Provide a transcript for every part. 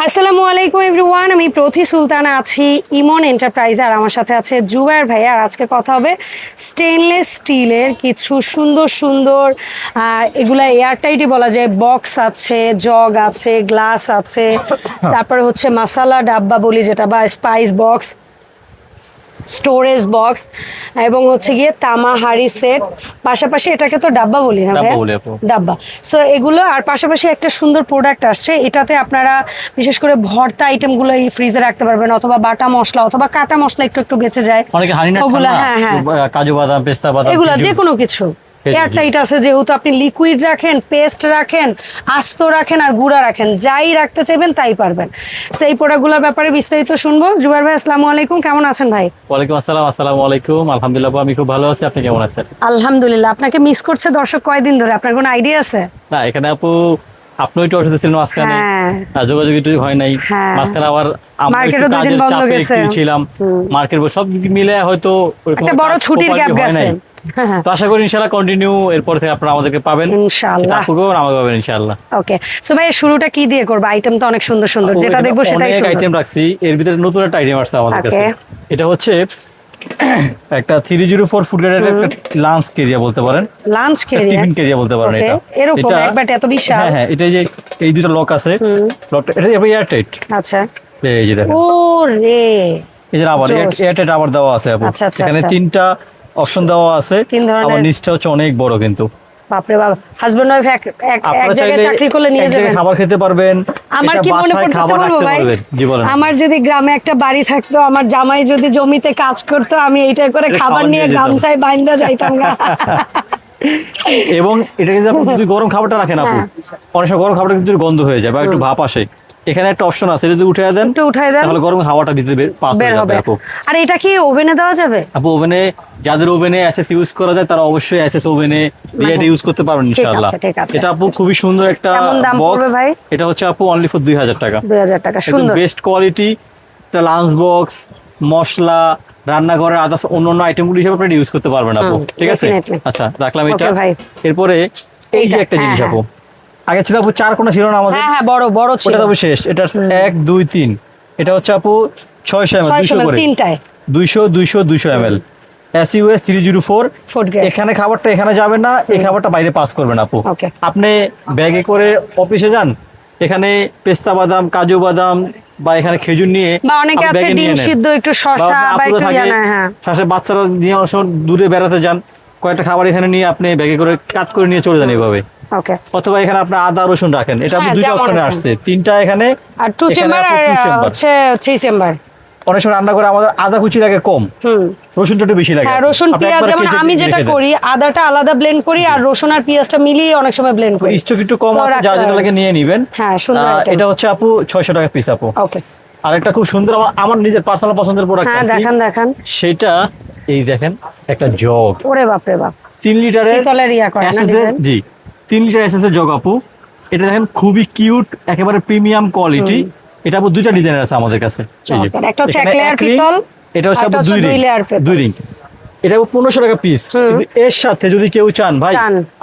আসসালামু আলাইকুম এভরিওয়ান, আমি প্রতি সুলতানা আছি ইমন এন্টারপ্রাইজে, আর আমার সাথে আছে জুবায়ের ভাই। আর আজকে কথা হবে স্টেনলেস স্টিলের কিছু সুন্দর সুন্দর এগুলা এয়ারটাইটই বলা যায়, বক্স আছে, জগ আছে, গ্লাস আছে, তারপরে হচ্ছে মাসালা ডাব্বা বলি যেটা, বা স্পাইস বক্স, স্টোরেজ বক্স, এবং হচ্ছে গিয়ে তামা হাড়ি সেট, পাশাপাশি এটাকে তো ডাব্বা বলি না ভাই, ডাব্বা। সো এগুলো, আর পাশাপাশি একটা সুন্দর প্রোডাক্ট আসছে, এটাতে আপনারা বিশেষ করে ভর্তা আইটেমগুলো এই ফ্রিজে রাখতে পারবেন, অথবা বাটা মশলা অথবা কাটা মশলা একটু একটু বেঁচে যায় ওগুলো, হ্যাঁ হ্যাঁ, কাজু বাদাম, পেস্তা বাদাম, এগুলো যে কোনো কিছু এয়ারটাইট আছে, যেহেতু আপনি লিকুইড রাখেন, পেস্ট রাখেন, আস্ত রাখেন, আর গুঁড়া রাখেন, যাই রাখতে চাইবেন তাই পারবেন। তো এই প্রোডাক্টগুলোর ব্যাপারে বিস্তারিত শুনবো। জুবায়ের ভাই, আসসালামু আলাইকুম, কেমন আছেন ভাই? ওয়ালাইকুম আসসালাম। আসসালামু আলাইকুম। আলহামদুলিল্লাহ, আমি খুব ভালো আছি। আপনি কেমন আছেন? আলহামদুলিল্লাহ। আপনাকে মিস করছে দর্শক কয়দিন ধরে, আপনার কোনো আইডিয়া আছে? না, এখানে আপু আপনি একটু অসুস্থ ছিলেন মাঝখানে, যোগাযোগ একটু হয় নাই, মাঝখানে আবার মার্কেটও দুই দিন বন্ধ গেছে, ছিলাম মার্কেট, সব দিক মিলে হয়তো একটা বড় ছুটির গ্যাপ গেছে। তো আশা করি ইনশাআল্লাহ কন্টিনিউ এরপর থেকে আপনারা আমাদেরকে পাবেন ইনশাআল্লাহ, আপুকেও আমাকে পাবেন ইনশাআল্লাহ। ওকে, সো ভাই শুরুটা কি দিয়ে করব? আইটেম তো অনেক সুন্দর সুন্দর, যেটা দেখবো সেটাই সুন্দর। অনেক আইটেম রাখছি, এর ভিতরে নতুন একটা আইটেম আসছে আমাদের কাছে। এটা হচ্ছে একটা 304 ফুট গ্রেডের একটা লাঞ্চ কেরিয়া বলতে পারেন, লাঞ্চ কেরিয়া, টিফিন কেরিয়া বলতে পারেন। এটা এরকম একবার এত বিশাল, হ্যাঁ হ্যাঁ, এটা যে এই দুটো লক আছে, লকটা এটা এয়ারটাইট। আচ্ছা, এই যে দেখেন, ও রে, এই যে আবার এয়ারটাইট আবার দেওয়া আছে আপু। এখানে তিনটা অপশন দেওয়া আছে, আবার নিচটা হচ্ছে অনেক বড় কিন্তু। বাপরে বাপ, হাজবেন্ড ওয়াইফ এক জায়গায় চাকরি করলে নিয়ে যাবেন, খাবার খেতে পারবেন। আমার কি মনে পড়ছে বলবো ভাই, আমার যদি গ্রামে একটা বাড়ি থাকতো, আমার জামাই যদি জমিতে কাজ করতো, আমি এইটা করে খাবার নিয়ে গামছায় বাইন্দা যাইতাম না। এবং এটা কিন্তু আপনি যদি গরম খাবারটা রাখেন আপু, অনেক সময় গরম খাবারটা কিন্তু গন্ধ হয়ে যায় বা একটু ভাপ আসে, এখানে একটা অপশন আছে, যদি উঠায় দেন তাহলে গরম হাওয়াটা ভিতরে পাস হয়ে যাবে আপু। আর এটা কি ওভেনে দেওয়া যাবে আপু? ওভেনে, যাদের ওভেনে এসএস ইউজ করা যায় তারা অবশ্যই এসএস ওভেনে দিয়ে এটা ইউজ করতে পারবেন ইনশাআল্লাহ। এটা আপু খুবই সুন্দর একটা বক্স, এটা হচ্ছে আপু অনলি ফর 2000 টাকা। 2000 টাকা, সুন্দর বেস্ট কোয়ালিটি একটা লাঞ্চ বক্স, মশলা, রান্নাঘরের আদার্স অন্যান্য আইটেমগুলো হিসেবে আপনি ইউজ করতে পারবেন আপু, ঠিক আছে? আচ্ছা, রাখলাম এটা। এরপরে এই যে একটা জিনিস আপু, আগে ছিল আপু 4 কোণা ছিল না আমাদের, হ্যাঁ বড় বড় ছিল, ওটা তো শেষ। এটা 1 2 3, এটা হচ্ছে আপু 600 ml, 200 করে, তিনটায় 200 200 200 ml SUS 304। এখানে খাবারটা এখানে যাবে না, এই খাবারটা বাইরে পাস করবেন আপু। আপনি ব্যাগে করে অফিসে যান, এখানে পেস্তা বাদাম, কাজু বাদাম বা এখানে খেজুর নিয়ে, বা অনেকে আছে ডিম সিদ্ধ, একটু শসা বা একটু জানা, হ্যাঁ শসা, বাচ্চারা নিয়ে অনেক সময় দূরে বেড়াতে যান, কয়েকটা খাবার এখানে নিয়ে আপনি ব্যাগে করে কাট করে নিয়ে চলে যান এইভাবে। অথবা এখানে আপনি আদা রসুন রাখেন, এটা দুইটা অপশনে আসছে, তিনটা এখানে, আর 2 চেম্বার আর হচ্ছে 3 চেম্বার। অনেক সময় রান্না করে আমাদের আদা কুচি লাগে কম, রসুনটা একটু বেশি লাগে। হ্যাঁ, রসুন পেঁয়াজ, যেমন আমি যেটা করি, আদাটা আলাদা ব্লেন্ড করি আর রসুন আর পেঁয়াজটা মিলিয়ে অনেক সময় ব্লেন্ড করি। স্টক একটু কম আছে, যার যেটা লাগে নিয়ে নেবেন। হ্যাঁ, সুন্দর। এটা হচ্ছে আপু 600 টাকা পিস আপু। ওকে, আরেকটা খুব সুন্দর আমার নিজের পার্সোনাল পছন্দের প্রোডাক্ট আছে, দেখান দেখান সেটা এই দেখেন, একটা জগ। ওরে বাপ রে বাপ, 3 লিটারের পিতলের ইয়া করে না ডিজাইন, জি 3 লিটার এসএস এর জগ আপু। এটা দেখেন খুবই কিউট, একেবারে প্রিমিয়াম কোয়ালিটি। এটা আপু দুইটা ডিজাইন আছে আমাদের কাছে, এই যে একটা হচ্ছে 1 লেয়ার পিতল, এটা হচ্ছে আপু 2 লেয়ার, 2 রিং। এটা 1500 টাকা পিস, কিন্তু এর সাথে যদি কেউ চান ভাই,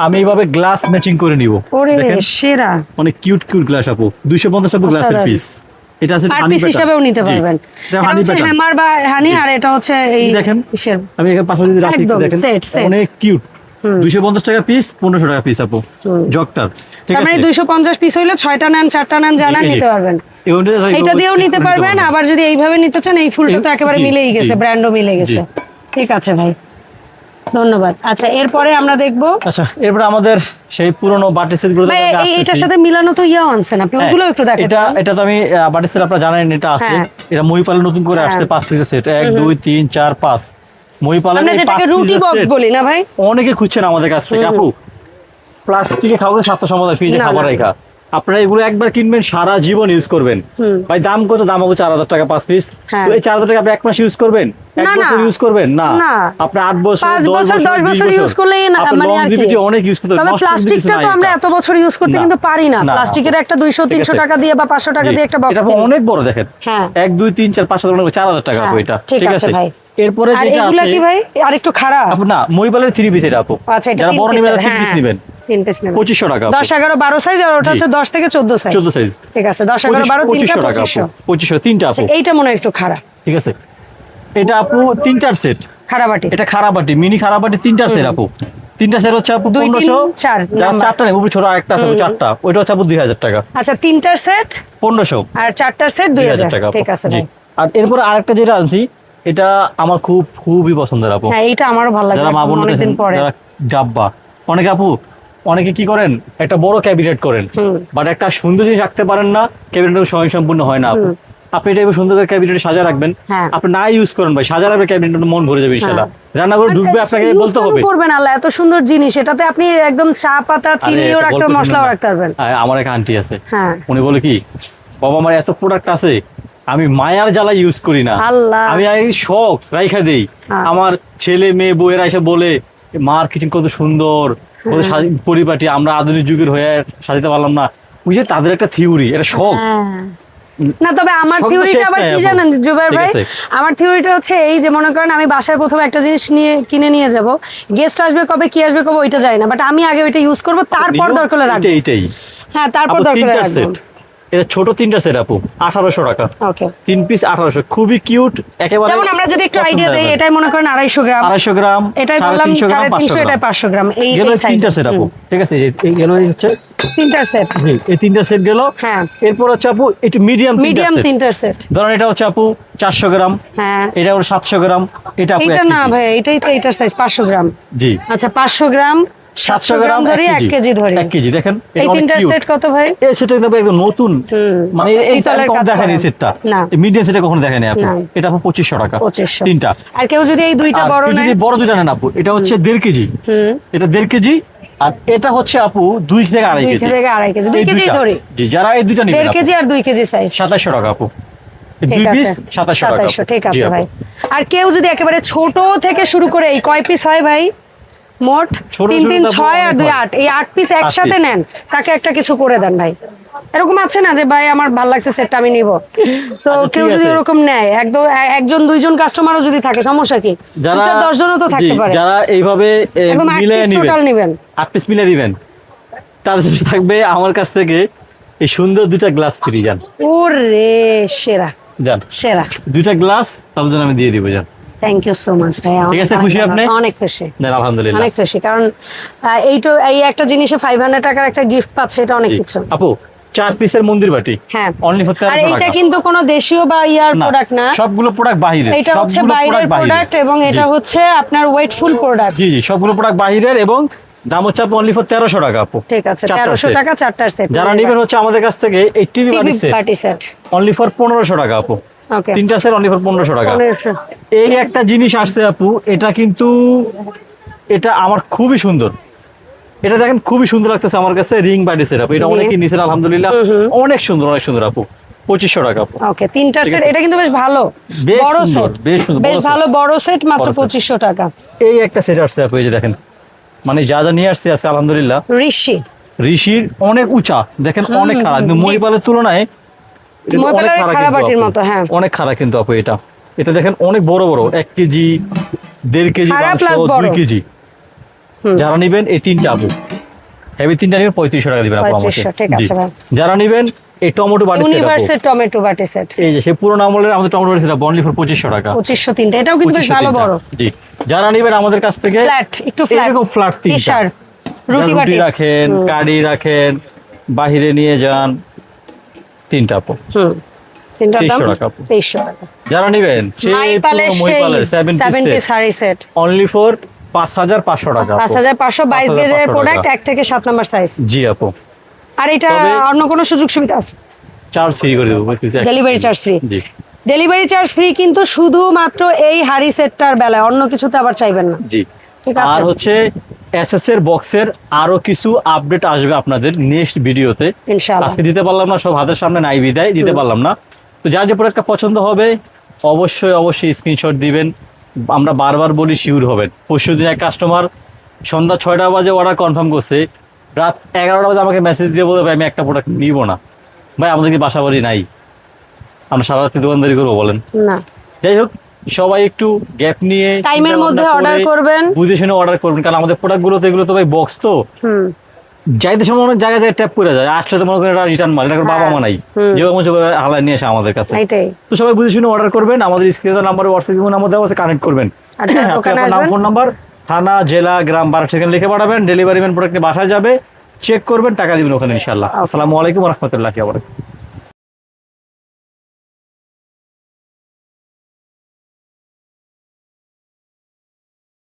আমি এইভাবে গ্লাস ম্যাচিং করে নিব। দেখেন সেরা, অনেক কিউট কিউট গ্লাস আপু, 250 টাকা গ্লাসের পিস। এটা আছে হানি হিসেবেও নিতে পারবেন, এটা হচ্ছে হ্যামার বা হানি, আর এটা হচ্ছে এই দেখেন, আমি এখানে পাশে যদি রাখি দেখেন, অনেক কিউট। 250 টাকা পিস, 1500 টাকা পিস আপু জগটার, ঠিক আছে? মানে 250 পিস হইলে 6টা নেন, 4টা নেন, জানা নিতে পারবেন। এটা দিয়েও নিতে পারবেন, আবার যদি এইভাবে নিতে চান, এই ফুলটা তো একেবারে মিলেই গেছে, ব্র্যান্ডও মিলে গেছে। ঠিক আছে ভাই, ধন্যবাদ। আচ্ছা, এরপরে আমরা দেখবো, আচ্ছা এরপরে আমাদের সেই পুরনো বাটি সেটগুলো এটার সাথে মিলানো তো ইয়া আনছেন আপনি, ওগুলো একটু দেখেন। এটা তো আমি বাটি সেট আপনারা জানেন, এটা আছে, এটা মহিপালে নতুন করে আসছে 5 পিসের সেট, 1 2 3 4 5 মহিপালে, আমরা যেটাকে রুটি বক্স বলি না ভাই, অনেকে খুঁজছেন আমাদের কাছ থেকে আপু। প্লাস্টিকে খাওয়া স্বাস্থ্য সমাধান, ফ্রিজে খাবার রাখা, আপনারা এগুলো একবার কিনবেন, সারা জীবন ইউজ করবেন। ভাই দাম কত? দাম হবে 4000 টাকা 5 পিস। এই 4000 টাকা আপনি 1 মাস ইউজ করবেন, 1 বছর ইউজ করবেন না, আপনি 8 বছর 10 বছর ইউজ করলে মানে লংজিভিটি অনেক ইউজ করতে হবে। প্লাস্টিকটা তো আমরা এত বছর ইউজ করতে কিন্তু পারি না, প্লাস্টিকের একটা 200-300 টাকা দিয়ে বা 500 টাকা দিয়ে একটা বক্স, এটা অনেক বড় দেখেন, 1 2 3 4 5 4000 টাকা আপু এটা, ঠিক আছে ভাই। এরপরে যেটা আছে, এগুলা কি ভাই আরেকটু খারাপ আপু? না, মহিপালের 3 পিস এটা আপু। আচ্ছা, এটা যারা বড় নেবেন 3 পিস নেবেন, 3 পিস নেবেন 2500 টাকা 10 11 12 সাইজ, আর ওটা হচ্ছে 10 থেকে 14 সাইজ। 14 সাইজ, ঠিক আছে। 10 11 12 তিনটা 2500 2500 তিনটা আপু। এইটা মনে হয় একটু খাড়া। ঠিক আছে, এটা আপু তিনটার সেট, খাড়াবাটি। এটা খাড়াবাটি, মিনি খাড়াবাটি তিনটার সেট আপু। তিনটা সেট হচ্ছে আপু 1500, 4 যারা চারটা নেব উপরে ছোট আরেকটা আছে চারটা, ওইটা হচ্ছে আপু 2000 টাকা। আচ্ছা, তিনটার সেট 1500 আর চারটার সেট 2000 টাকা। ঠিক আছে ভাই। আর এরপরে আরেকটা যেটা আনছি, এটা আমার খুবই পছন্দের আপু। হ্যাঁ, এইটা আমারও ভালো লাগে, যারা মা বোন অনেকদিন পরে। যারা ডাব্বা, অনেকে আপু অনেকে কি করেন, একটা বড় ক্যাবিনেট করেন, বাট একটা সুন্দর জিনিস রাখতে পারেন না, ক্যাবিনেট স্বয়ংসম্পূর্ণ হয় না আপু। আপনি এটা সুন্দর করে ক্যাবিনেট সাজা রাখবেন, আপনি না ইউজ করেন ভাই, সাজা রাখবেন ক্যাবিনেট, মন ভরে যাবে ইনশাআল্লাহ। রান্নাঘরে ঢুকবে আপনাকে বলতে হবে করবেন আল্লাহ, এত সুন্দর জিনিস, এটাতে আপনি একদম চা পাতা চিনিও রাখতে, মশলাও রাখতে পারবেন। আমার এক আন্টি আছে, হ্যাঁ, উনি বলে কি, বাবা আমার এত প্রোডাক্ট আছে, আমি মায়ার জ্বালা ইউজ করি না, আমি শখ রাইখা দেই। আমার ছেলে মেয়ে বউয়েরা এসে বলে মার কিচেন কত সুন্দর, কত পরিপাটি, আমরা আধুনিক যুগের হয়ে সাজাতে পারলাম না। বুঝে তাদের একটা থিওরি, এটা শখ না। তবে আমার থিওরিটা আবার কি জানেন জুবাইর ভাই, আমার থিওরিটা হচ্ছে এই যে, মনে করেন আমি বাসায় প্রথমে একটা জিনিস কিনে নিয়ে যাব, গেস্ট আসবে কবে, কি আসবে কবে, ওইটা জানি না, বাট আমি আগে ওইটা ইউজ করব, তারপর দরকার হলে রাখবো। এইটাই, হ্যাঁ, তারপর দরকার হলে রাখবো। এটা ছোট তিনটা সেট আপু 1800 টাকা। ওকে, 3 পিস 1800, খুবই কিউট একেবারে। যেমন আমরা যদি একটু আইডিয়া দেই, এটাই মনে করেন 250 গ্রাম, 250 গ্রাম, এটাই বললাম 350, এটা 500 গ্রাম। এই তিনটা সেট আপু। ঠিক আছে, এই গেল হচ্ছে তিনটার সেট। এই তিনটা সেট গেল। হ্যাঁ, এরপর হচ্ছে আপু একটু মিডিয়াম তিনটার সেট। ধরুন এটা হচ্ছে আপু 400 গ্রাম, হ্যাঁ, এটা হলো 700 গ্রাম, এটা আপু এটা না ভাই, এটাই তো এটার সাইজ 500 গ্রাম। জি, আচ্ছা, 500 গ্রাম 700 গ্রাম ধরি, 1 কেজি ধরি। 1 কেজি দেখেন, এই তিনটার সেট কত ভাই? এই সেটটা কিন্তু একদম নতুন, মানে এই কম দেখেন এই সেটটা, এই মিডিয়াম সেটটা কখনো দেখেন আপু। এটা আপু 2500 টাকা 2500 তিনটা। আর কেউ যদি এই দুইটা বড় নেয়, যদি বড় দুইটা নেন আপু, এটা হচ্ছে 1.5 কেজি, এটা 1.5 কেজি, আর এটা হচ্ছে আপু 2 থেকে আড়াই কেজি। 2 কেজি ধরি। জি, যারা এই দুইটা নেবেন 1.5 কেজি আর 2 কেজি সাইজ 2700 টাকা আপু। 2 পিস 2700 টাকা। ঠিক আছে ভাই। আর কেউ যদি একেবারে ছোট থেকে শুরু করে, এই কয় পিস হয় ভাই মোট? 3 3 6 আর 2 8, এই 8 পিস একসাথে নেন, তাকে একটা কিছু করে দেন ভাই। এরকম আছে না যে ভাই আমার ভালো লাগছে সেটটা আমি নিব, তো কেউ যদি এরকম নেয়, একজন দুইজন কাস্টমারও যদি থাকে, সমস্যা কি? 10 জনও তো থাকতে পারে। যারা এইভাবে মিলিয়ে নেবেন 8 পিস মিলিয়ে নেবেন, তাদের জন্য থাকবে আমার কাছ থেকে এই সুন্দর দুইটা গ্লাস ফ্রি। যান, ওরে সেরা, যান সেরা দুইটা গ্লাস তাদের জন্য আমি দিয়ে দিব। যান, থ্যাংক ইউ সো মাচ ভাই। ঠিক আছে, খুশি আপনি? অনেক খুশি, আলহামদুলিল্লাহ অনেক খুশি, কারণ এই একটা জিনিসে 500 টাকার একটা গিফট পাচ্ছে, এটা অনেক কিছু আপু। 4 পিসের মন্দির বাটি, হ্যাঁ, অনলি ফর 1300 টাকা। আর এটা কিন্তু কোনো দেশীয় বা প্রোডাক্ট না, সবগুলো প্রোডাক্ট বাইরের। এটা হচ্ছে বাইরের প্রোডাক্ট, এবং এটা হচ্ছে আপনার ওয়েটফুল প্রোডাক্ট। জি, সবগুলো প্রোডাক্ট বাইরের, এবং দাম হচ্ছে আপু অনলি ফর 1300 টাকা আপু। ঠিক আছে, 1300 টাকা চারটার সেট। যারা নেবেন হচ্ছে আমাদের কাছ থেকে এই টিভি বাটি সেট অনলি ফর 1500 টাকা আপু। ওকে, তিনটা সেট অনলি ফর 1500 টাকা। এই একটা জিনিস আসছে আপু, এটা কিন্তু এটা আমার খুবই সুন্দর, এটা দেখেন খুবই সুন্দর লাগতেছে আমার কাছে, রিং বাটি সেট আপু। এটা অনেকেই নিছেন আলহামদুলিল্লাহ, অনেক সুন্দর, অনেক সুন্দর আপু। 2500 টাকা আপু। ওকে, তিনটার সেট, এটা কিন্তু বেশ ভালো, বড় সেট, বেশ ভালো বড় সেট, মাত্র 2500 টাকা। এই একটা সেট আসছে আপু, এই যে দেখেন, মানে যা যা নিয়ে আসছে আছে আলহামদুলিল্লাহ। ঋষির অনেক উঁচা, দেখেন অনেক খারাপ, কিন্তু মহিপালের তুলনায় অনেক খারাপ কিন্তু আপু। এটা দেখেন অনেক বড় বড়, 1 কেজি 1.5 কেজি 2 কেজি। যারা নিবেন এই তিনটা আপু, হেভি তিনটা নিবেন 3500 টাকা দিবেন আপু আমাকে। যারা নিবেন এই টমেটো বাটি সেট, ইউনিভার্সের টমেটো বাটি সেট, এই যে সেই পুরো আমলের আমাদের টমেটো বাটি সেট অনলি ফর 2500 টাকা। 2500 তিনটা, এটাও কিন্তু বেশ ভালো বড়। জি, যারা নিবেন আমাদের কাছ থেকে ফ্ল্যাট, একটু ফ্ল্যাট, এরকম ফ্ল্যাট তিনটা, রুটি রাখেন, কারি রাখেন, বাহিরে নিয়ে যান, তিনটা আপু। তিনটা দাম 2300 টাকা আপু। 2300 টাকা। যারা নিবেন সেই মহিপালের 7 piece sari set only for 5500 টাকা। 5500 22 গেজের প্রোডাক্ট, 1 থেকে 7 নাম্বার সাইজ। জি আপু। আর এটা অন্য কোনো সুযোগ সুবিধা আছে? চার্জ ফ্রি করে দেব, ডেলিভারি চার্জ ফ্রি। জি, ডেলিভারি চার্জ ফ্রি, কিন্তু শুধুমাত্র এই হাড়ি সেটটার বেলায়, অন্য কিছুতে আবার চাইবেন না। জি, ঠিক আছে। আর হচ্ছে এসএস এর বক্সের আরো কিছু আপডেট আসবে আপনাদের নেক্সট ভিডিওতে ইনশাআল্লাহ। আজকে দিতে পারলাম না, সব হাতের সামনে নাই বিদায় দিতে পারলাম না। তো যার যে প্রোডাক্টটা পছন্দ হবে অবশ্যই স্ক্রিনশট দিবেন। আমরা বারবার বলি শিওর হবেন। পরশুদিন এক কাস্টমার সন্ধ্যা 6টা বাজে অর্ডার কনফার্ম করছে, রাত 11টা বাজে আমাকে মেসেজ দিয়ে বলবে ভাই আমি একটা প্রোডাক্ট নিব না। ভাই আমাদের কি বাসা বাড়ি নাই, আমরা সারা রাত্রি দোকানদারি করবো বলেন? না। যাই হোক, সবাই একটু গ্যাপ নিয়ে টাইমের মধ্যে অর্ডার করবেন, বুঝে শুনে অর্ডার করবেন, কারণ আমাদের প্রোডাক্টগুলো তো এগুলো তো ভাই বক্স, তো যাইতে সময় অনেক জায়গায় ট্যাপ করে যায়, আসলে তো মনে করেন এটা রিটার্ন মাল, এটা বাবা মা নাই, যেরকম হালাই নিয়ে আসে আমাদের কাছে। তো সবাই বুঝে শুনে অর্ডার করবেন, আমাদের স্ক্রিনে নাম্বার হোয়াটসঅ্যাপ নাম্বার দেওয়া আছে, কানেক্ট করবেন। আপনার নাম ফোন নাম্বার থানা জেলা গ্রাম 12 সেকেন্ড লিখে পাঠাবেন, ডেলিভারি ম্যান প্রোডাক্ট বাসায় যাবে, চেক করবেন, টাকা দিবেন ওখানে ইনশাআল্লাহ। আসসালামু আলাইকুম ওয়া রাহমাতুল্লাহি ওয়া বারাকাতুহু।